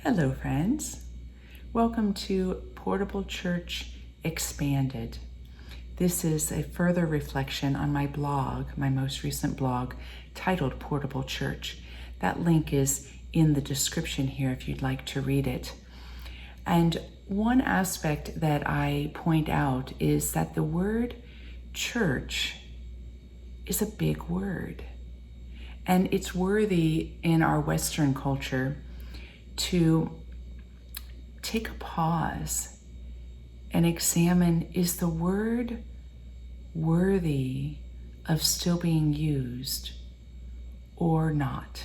Hello, friends. Welcome to Portable Church Expanded. This is a further reflection on my blog, my most recent blog, titled Portable Church. That link is in the description here if you'd like to read it. And one aspect that I point out is that the word church is a big word. And it's worthy in our Western culture to take a pause and examine, is the word worthy of still being used or not?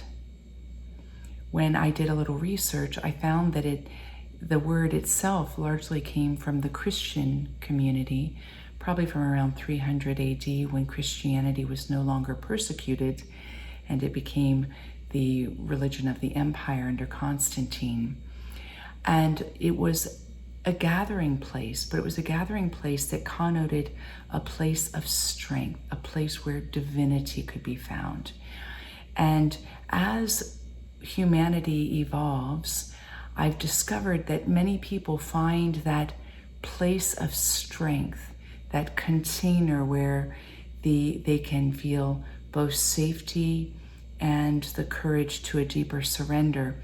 When I did a little research, I found that the word itself largely came from the Christian community, probably from around 300 AD when Christianity was no longer persecuted and it became the religion of the empire under Constantine. And it was a gathering place, but it was a gathering place that connoted a place of strength, a place where divinity could be found. And as humanity evolves, I've discovered that many people find that place of strength, that container where they can feel both safety and the courage to a deeper surrender,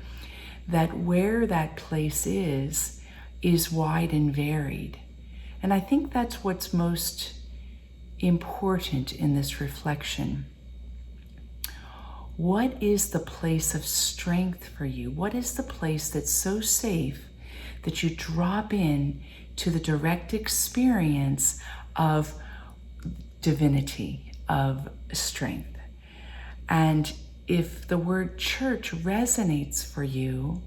that where that place is wide and varied. And I think that's what's most important in this reflection. What is the place of strength for you? What is the place that's so safe that you drop in to the direct experience of divinity, of strength? And if the word church resonates for you,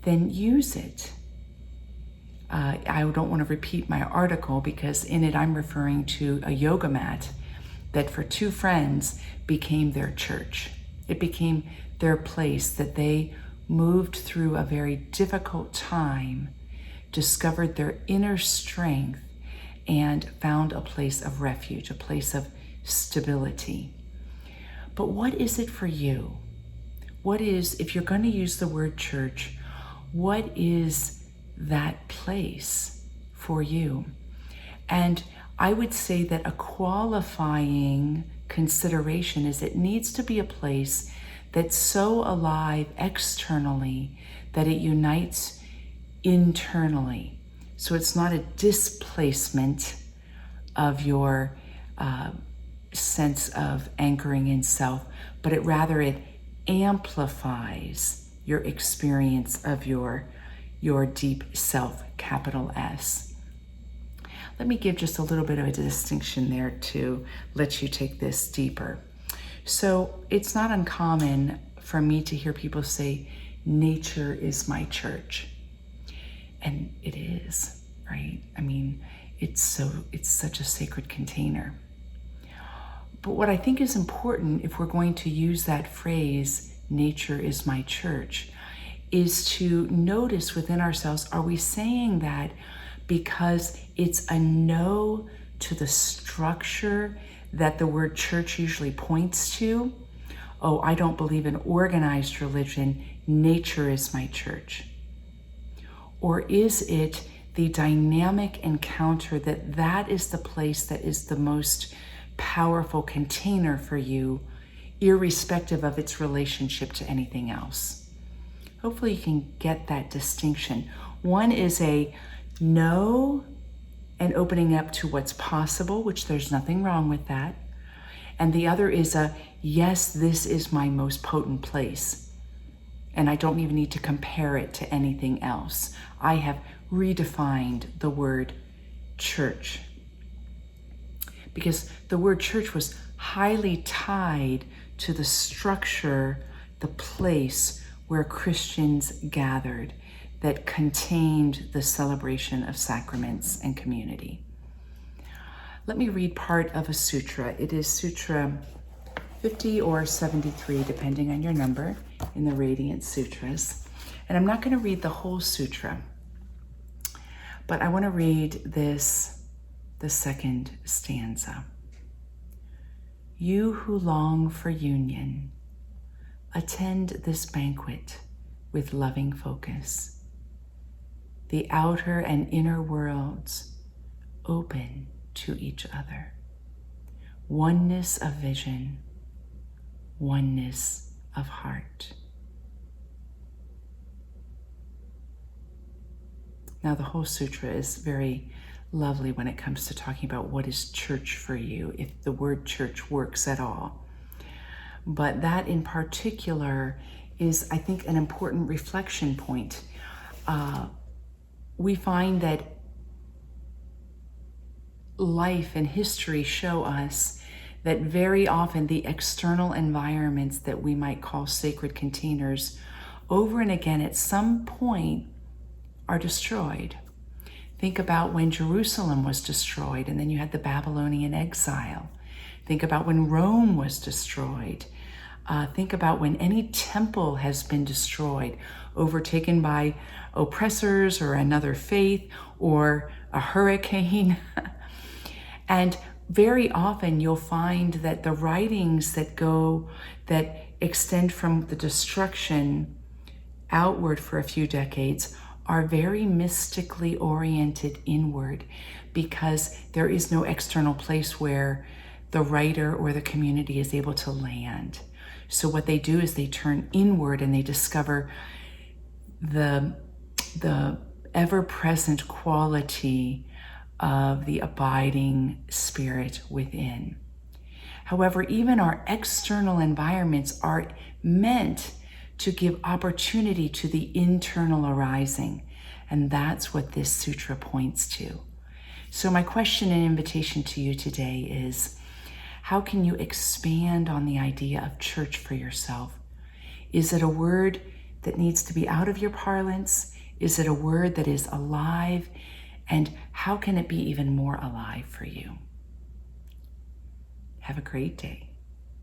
then use it. I don't want to repeat my article because in it I'm referring to a yoga mat that for two friends became their church. It became their place that they moved through a very difficult time, discovered their inner strength, and found a place of refuge, a place of stability. But what is it for you? What is, if you're going to use the word church, what is that place for you? And I would say that a qualifying consideration is it needs to be a place that's so alive externally that it unites internally. So it's not a displacement of your sense of anchoring in self, but it amplifies your experience of your deep self, capital S. Let me give just a little bit of a distinction there to let you take this deeper. So it's not uncommon for me to hear people say, nature is my church. And it is, right? I mean, it's such a sacred container. But what I think is important, if we're going to use that phrase, nature is my church, is to notice within ourselves, are we saying that because it's a no to the structure that the word church usually points to? Oh, I don't believe in organized religion, nature is my church. Or is it the dynamic encounter that is the place that is the most powerful container for you, irrespective of its relationship to anything else? Hopefully you can get that distinction. One is a no and opening up to what's possible, which there's nothing wrong with that. And the other is a yes, this is my most potent place. And I don't even need to compare it to anything else. I have redefined the word church, because the word church was highly tied to the structure, the place where Christians gathered that contained the celebration of sacraments and community. Let me read part of a sutra. It is Sutra 50 or 73, depending on your number, in the Radiant Sutras. And I'm not going to read the whole sutra, but I want to read the second stanza. You who long for union, attend this banquet with loving focus. The outer and inner worlds open to each other. Oneness of vision, oneness of heart. Now, the whole sutra is very lovely when it comes to talking about what is church for you, if the word church works at all. But that in particular is, I think, an important reflection point. We find that life and history show us that very often the external environments that we might call sacred containers, over and again at some point, are destroyed. Think about when Jerusalem was destroyed and then you had the Babylonian exile. Think about when Rome was destroyed. Think about when any temple has been destroyed, overtaken by oppressors or another faith or a hurricane. And very often you'll find that the writings that extend from the destruction outward for a few decades are very mystically oriented inward, because there is no external place where the writer or the community is able to land. So what they do is they turn inward and they discover the ever-present quality of the abiding spirit within. However, even our external environments are meant to give opportunity to the internal arising. And that's what this sutra points to. So my question and invitation to you today is, how can you expand on the idea of church for yourself? Is it a word that needs to be out of your parlance? Is it a word that is alive? And how can it be even more alive for you? Have a great day.